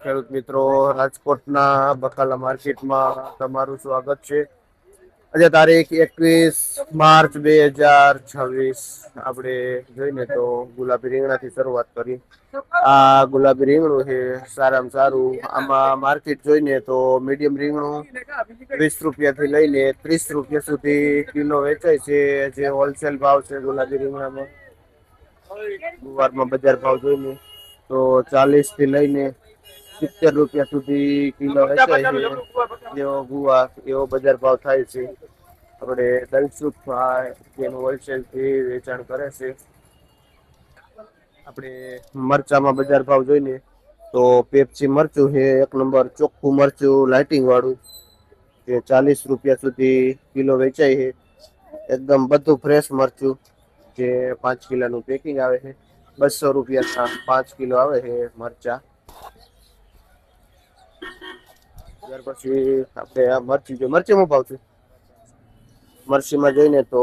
ખેડૂત મિત્રો, રાજકોટના બકાલા માર્કેટમાં તમારું સ્વાગત છે। આજે તારીખ 21 માર્ચ 2026 આપણે જોઈએ તો ગુલાબી રીંગણાથી શરૂઆત કરી। આ ગુલાબી રીંગણું છે સારામાં સારું। આમાં માર્કેટ જોઈને તો મીડિયમ રીંગણું 20 રૂપિયાથી લઈને 30 રૂપિયા સુધી કિલો વેચાય છે, જે હોલસેલ ભાવ છે ગુલાબી રીંગણામાં। ગુવારમાં બજાર ભાવ જોઈને તો 40 થી લઈને 70 રૂપિયા સુધી કિલો વેચાય છે। જેવો ગુવાર એવો બજાર ભાવ થાય છે। આપણે દલસુખભાઈ જેનું હોલસેલ થી વેચાણ કરે છે। આપણે મરચામાં બજાર ભાવ જોઈને તો પેપ્સી મરચું છે 1 નંબર ચોખ્ખું મરચું લાઇટિંગ વાળું, જે 40 રૂપિયા સુધી કિલો વેચાય છે। એકદમ બધું ફ્રેશ મરચું, જે 5 કિલોનું પેકિંગ આવે છે। 200 રૂપિયા 5 કિલો આવે છે મરચા। ત્યાર પછી આપણે આ મરચીમાં ભાવ છે। મરચીમાં જોઈને તો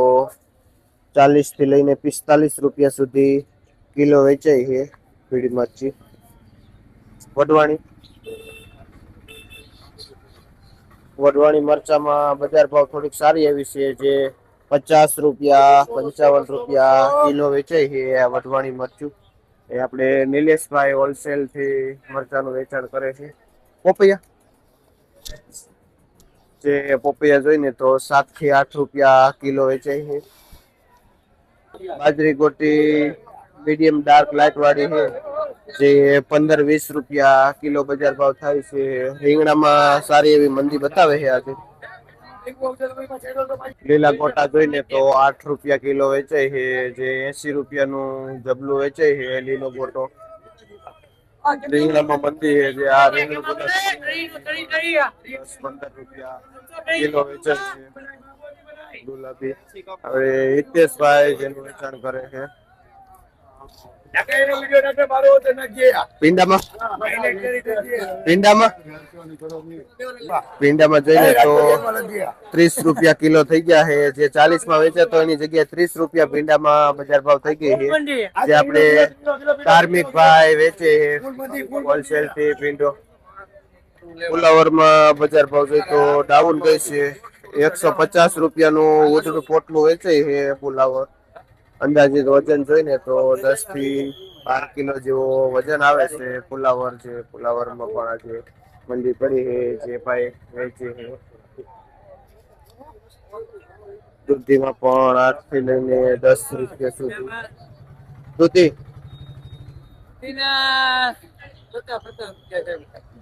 40 થી લઈને 45 રૂપિયા સુધી કિલો વેચાય છે પીળી મરચી। વઢવાણી મરચામાં બજાર ભાવ થોડીક સારી એવી છે, જે 50 રૂપિયા 55 રૂપિયા કિલો વેચાય છે આ વઢવાણી મરચું। એ આપણે નિલેશભાઈ હોલસેલ થી મરચાનું વેચાણ કરે છે। પોપૈયા જોઈને તો 7 થી 8 રૂપિયા કિલો વેચાય છે। બાજરી ગોટી મીડિયમ ડાર્ક લાઇટ વાળી છે, જે 15-20 રૂપિયા કિલો બજાર ભાવ થાય છે। રીંગણામાં સારી એવી મંદી બતાવે છે આજે। લીલા ગોટા જોઈને તો 8 રૂપિયા કિલો વેચાય છે, જે 80 રૂપિયાનું જબલું વેચાય છે લીલો ગોટો। રીંગણામાં મંદી છે, જે આ રીંગણું 10-15 રૂપિયા કિલો વેચાય છે ગુલાબી। હવે હિતેશભાઈ જેનું વેચાણ કરે છે ભીંડામાં જઈને તો 30 રૂપિયા કિલો થઈ ગયા છે, જે 40 માં વેચાતો એની જગ્યાએ 30 રૂપિયા ભીંડામાં બજાર ભાવ થઈ ગઈ છે, જે આપણે ધાર્મિક ભાઈ વેચે હોલસેલ થી ભીંડો। ફુલાવરમાં બજાર ભાવ જોઈએ તો ડાઉન ગઈ છે, 150 રૂપિયાનું ઉધડું પોટલું વેચાય છે ફુલાવર। અંદાજિત વજન જોઈને તો 10 થી 12 કિલો જેવો વજન આવે છે ફુલાવર છે। ફુલાવરમાં પણ આજે મંદી પડી છે, જે ભાઈ વેચે છે। દૂધીમાં પણ 8 થી લઈને 10 રૂપિયા સુધી દૂધી,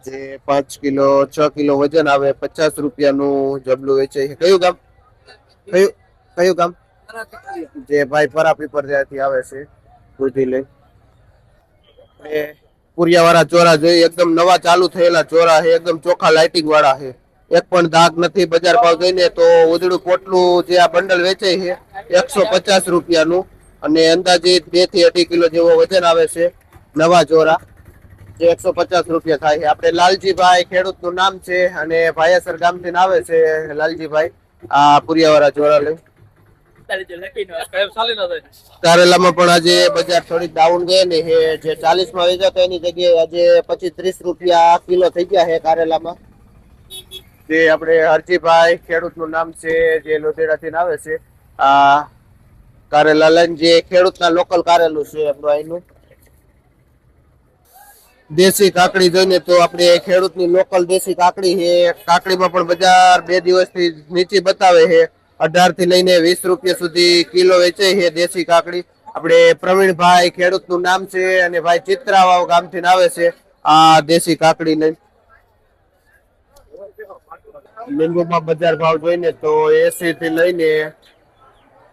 જે 5 કિલો 6 કિલો વજન આવે 50 રૂપિયાનું જબલું વેચાય છે। કયું ગામ કયું ગામ? જે ભાઈ પરાપી પર ત્યાંથી આવે છે દૂધી લઈ। પુરિયા વાળા ચોરા જોઈએ, એકદમ નવા ચાલુ થયેલા ચોરા છે, એકદમ ચોખ્ખા લાઇટિંગ વાળા છે, એક પણ દાગ નથી। બજાર ભાવ જોઈને તો ઉધડું પોટલું જે આ બંડલ વેચાય છે 150 રૂપિયાનું, અને અંદાજિત 2 થી 2.5 કિલો જેવો વજન આવે છે નવા ચોરા, જે 150 રૂપિયા થાય છે। આપણે લાલજીભાઈ ખેડૂત નું નામ છે, અને ભાયાસર ગામ થી આવે છે લાલજીભાઈ આ પુરિયાવાળા ચોરા લઈ। કારેલામાં પણ આજે બજાર થોડી ડાઉન ગયેલી છે, જે 40 માં વેચાતો એની જગ્યાએ આજે 25-30 રૂપિયા કિલો થઈ ગયા છે કારેલામાં। જે આપણે હરજીભાઈ ખેડૂત નું નામ છે, જે લોધેડા થી આવે છે આ કારેલા લઈને, જે ખેડૂતના લોકલ કારેલું છે આપણું અહીંનું। દેશી કાકડી જોઈને તો આપણે ખેડૂતની લોકલ દેશી કાકડી છે। કાકડીમાં પણ બજાર 2 દિવસથી નીચી બતાવે છે, 18 થી લઈને 20 રૂપિયા સુધી કિલો વેચાય છે દેશી કાકડી। આપણે પ્રવીણભાઈ ખેડૂત નું નામ છે, અને ભાઈ ચિત્રાવાવ ગામથી આવે છે આ દેશી કાકડી લઈને। લીંબુમાં બજાર ભાવ જોઈને તો 80 થી લઈને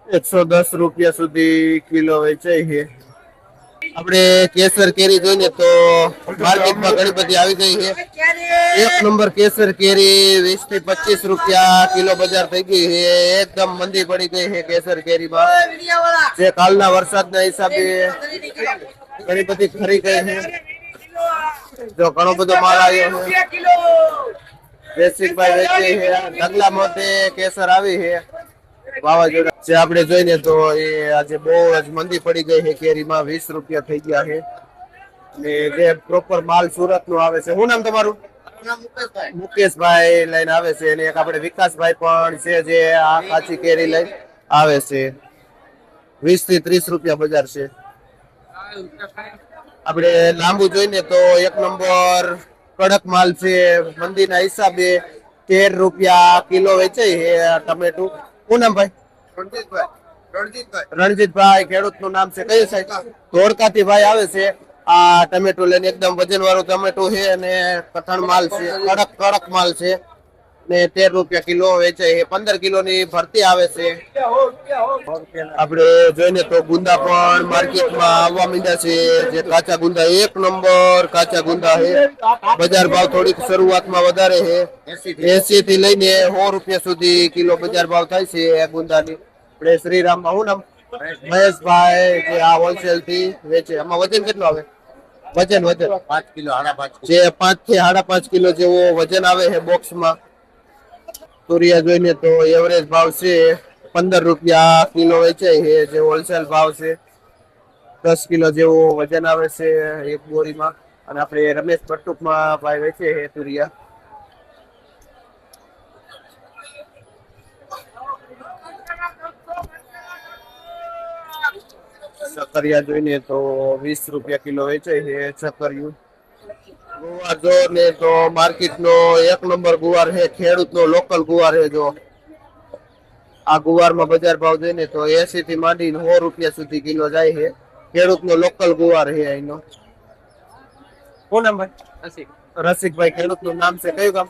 110 રૂપિયા સુધી કિલો વેચાય છે। આપણે કેસર કેરી જોઈને તો માર્કેટમાં ઘણી બધી આવી ગઈ છે। 1 નંબર કેસર કેરી 20 થી 25 રૂપિયા કિલો બજાર થઈ ગઈ છે। એકદમ મંદી પડી ગઈ છે કેસર કેરીમાં, જે કાલના વરસાદના હિસાબે ઘણી બધી ખરી ગઈ છે। જો ઘણો બધો માલ આવ્યો છે, જયસિંહભાઈ વેચે છે। ઢગલા મોતે કેસર આવી છે વાવાઝોડા, જે આપણે જોઈને તો એ આજે બહુ જ મંદી પડી ગઈ છે કેરીમાં, 20 રૂપિયા થઈ ગયા છે। ને જે પ્રોપર માલ સુરત નું આવે છે. શું નામ તમારું? મુકેશભાઈ લઈને આવે છે, અને એક આપણે વિકાસભાઈ પણ છે જે આ કાચી કેરી લઈને આવે છે. 20 થી 30 રૂપિયા બજાર છે. આપણે લાંબુ જોઈને તો એક નંબર કડક માલ છે. મંદીના હિસાબે 13 રૂપિયા કિલો વેચાય છે ટમેટું. શું નામ ભાઈ? રણજીતભાઈ, ખેડૂત નું નામ છે. કયું સાહેબ? ધોળકાથી ભાઈ આવે છે આ ટમેટું લઈને. એકદમ વજન વાળું ટમેટું છે અને કઠણ માલ છે, કડક કડક માલ છે ને 13 રૂપિયા કિલો વેચાય છે. 15 કિલો ની ભરતી આવે છે. આપણે જોઈને તો ગુંદા પણ માર્કેટમાં આવવા માંડ્યા છે. જે કાચા ગુંદા, એક નંબર કાચા ગુંદા છે. બજાર ભાવ થોડીક શરૂઆતમાં વધારે છે. 80 થી લઈને 100 રૂપિયા સુધી કિલો બજાર ભાવ થાય છે ગુંદાની. આપણે શ્રીરામમાં શું નામ? મહેશભાઈ, જે આ હોલસેલ થી વેચે. આમાં વજન કેટલું આવે? વજન 5 કિલો, 5.5 જે 5 થી 5.5 કિલો જેવો વજન આવે છે બોક્સમાં. તુરિયા જોઈને તો એવરેજ ભાવ છે 15 રૂપિયા કિલો વેચાય છે, જે હોલસેલ ભાવ છે. 10 કિલો જેવો વજન આવે છે એક બોરીમાં. અને આપણે રમેશ પટ્ટુકમાં ભાઈ વેચે છે તુરિયા. સકરિયા જોઈને તો 20 રૂપિયા કિલો વેચાય છે સકરિયું. ગુવાર જો ને તો માર્કેટ નો એક નંબર ગુવાર છે, ખેડૂત નો લોકલ ગુવાર છે. જો આ ગુવારમાં બજાર ભાવ જોઈને તો 80 થી માંડીને 100 રૂપિયા સુધી કિલો જાય છે. ખેડૂત નો લોકલ ગુવાર છે અહીંનો. શું નામ ભાઈ? રસિકભાઈ, ખેડૂત નું નામ છે. કયું ગામ?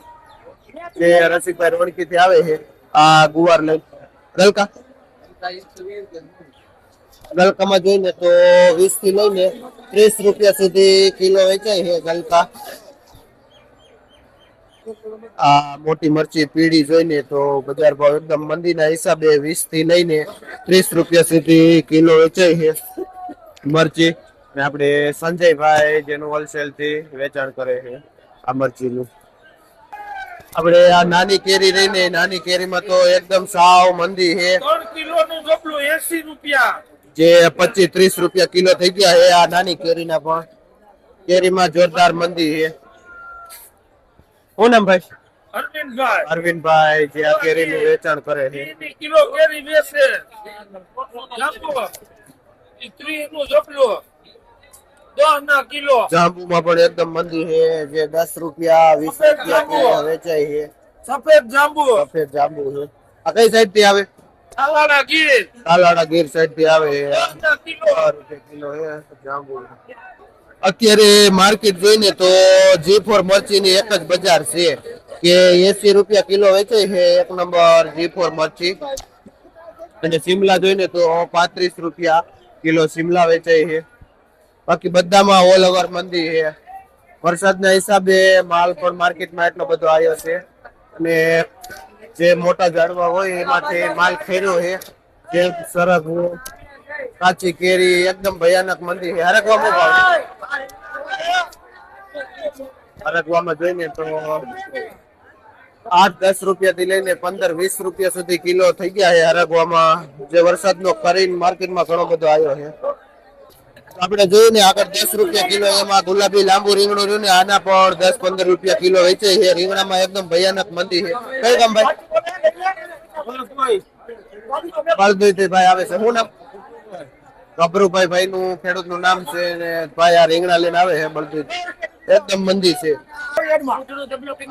જે રસિકભાઈ રોણકી થી આવે છે આ ગુવાર લઈ. ગલકા ગલકામાં જોઈને તો 20 થી લઈને 30 રૂપિયા સુધી કિલો વેચાય છે ગલકા. આ મોટી મરચી પીળી જોઈને તો બજાર ભાવ એકદમ મંદીના હિસાબે 20 થી લઈને 30 રૂપિયા સુધી કિલો વેચાય છે મરચી. ને આપણે સંજયભાઈ જેનું હોલસેલ થી વેચાણ કરે છે આ મરચીનું. આપણે આ નાની કેરી રહીને, નાની કેરીમાં તો એકદમ સાવ મંદી છે. 3 કિલોનું ઝોપલું 80 રૂપિયા, જે 25-30 રૂપિયા કિલો થઈ ગયા છે આ નાની કેરીના. પણ કેરીમાં જોરદાર મંદી છે. શું નામ ભાઈ? અરવિંદભાઈ. અરવિંદભાઈ, જે આ કેરીનું વેચાણ કરે છે. 30 કિલો કેરી વેચે. જાંબુ 30 નું ઝોપલું 10 ના કિલો. જાંબુમાં પણ એકદમ મંદી છે. જે 10 રૂપિયા 20 રૂપિયા કિલો વેચાય છે. સફેદ જાંબુ. સફેદ જાંબુ છે. આ કઈ સાઈડ થી આવે? તાલાળા ગીર તાલાળા ગીર સાઈડ થી આવે. 10 ના કિલો. 10 રૂપિયા કિલો છે જાંબુ. અત્યારે માર્કેટ જોઈને તો G4 મરચીની એક જ બજાર છે કે 80 રૂપિયા કિલો વેચાય છે એક નંબર G4 મરચી. અને શિમલા જોઈને તો 35 રૂપિયા કિલો શિમલા વેચાય છે. બાકી બધામાં ઓલ ઓવર મંદી છે. વરસાદના હિસાબે માલ પણ માર્કેટમાં એટલો બધો આવ્યો છે. અને જે મોટા ઝાડવા હોય એમાંથી માલ ખેર્યો છે. જે સરગવો, કાચી કેરી એકદમ ભયાનક મંદી છે. હરગવામાં ભાવ, હરગવામાં જોઈને તો 8-10 રૂપિયા થી લઈને 15-20 રૂપિયા સુધી કિલો થઈ ગયા છે હરગવામાં. જે વરસાદનો કરીને માર્કેટમાં ઘણો બધો આવ્યો છે. આપણે જોયું ને આગળ 10 રૂપિયા કિલો એમાં ગુલાબી લાંબુ રીંગણું રહ્યું ને આના પણ 10-15 રૂપિયા કિલો વેચાય છે. રીંગણામાં એકદમ ભયાનક મંદી છે. કઈ કામ ભાઈ? બળદુઈ ભાઈ આવે છે. શું નામ? ગભરુભાઈ ભાઈ નું ખેડૂત નું નામ છે. ને ભાઈ આ રીંગણા લઈને આવે છે બળદુઈ. એકદમ મંદી છે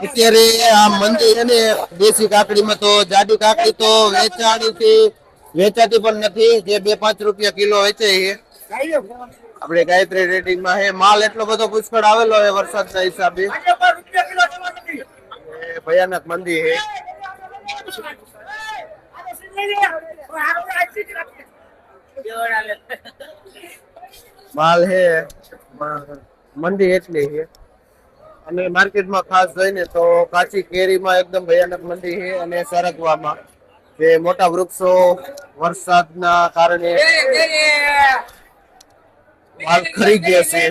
અત્યારે. આ મંદી છે ને દેશી કાકડીમાં તો જાડી કાકડી તો વેચાતી પણ નથી. જે 2-5 રૂપિયા કિલો વેચાય છે. આપણે ગાયત્રી રેટિંગ માં હે માલ એટલો બધો પુષ્કળ આવેલો હે વરસાદના હિસાબે. ભયાનક મંદી હે. માલ હે મંદી એટલી છે. અને માર્કેટમાં ખાસ જોઈને તો કાચી કેરીમાં એકદમ ભયાનક મંદી છે. અને સરગવામાં જે મોટા વૃક્ષો વરસાદના કારણે માલ ખરી ગયા છે.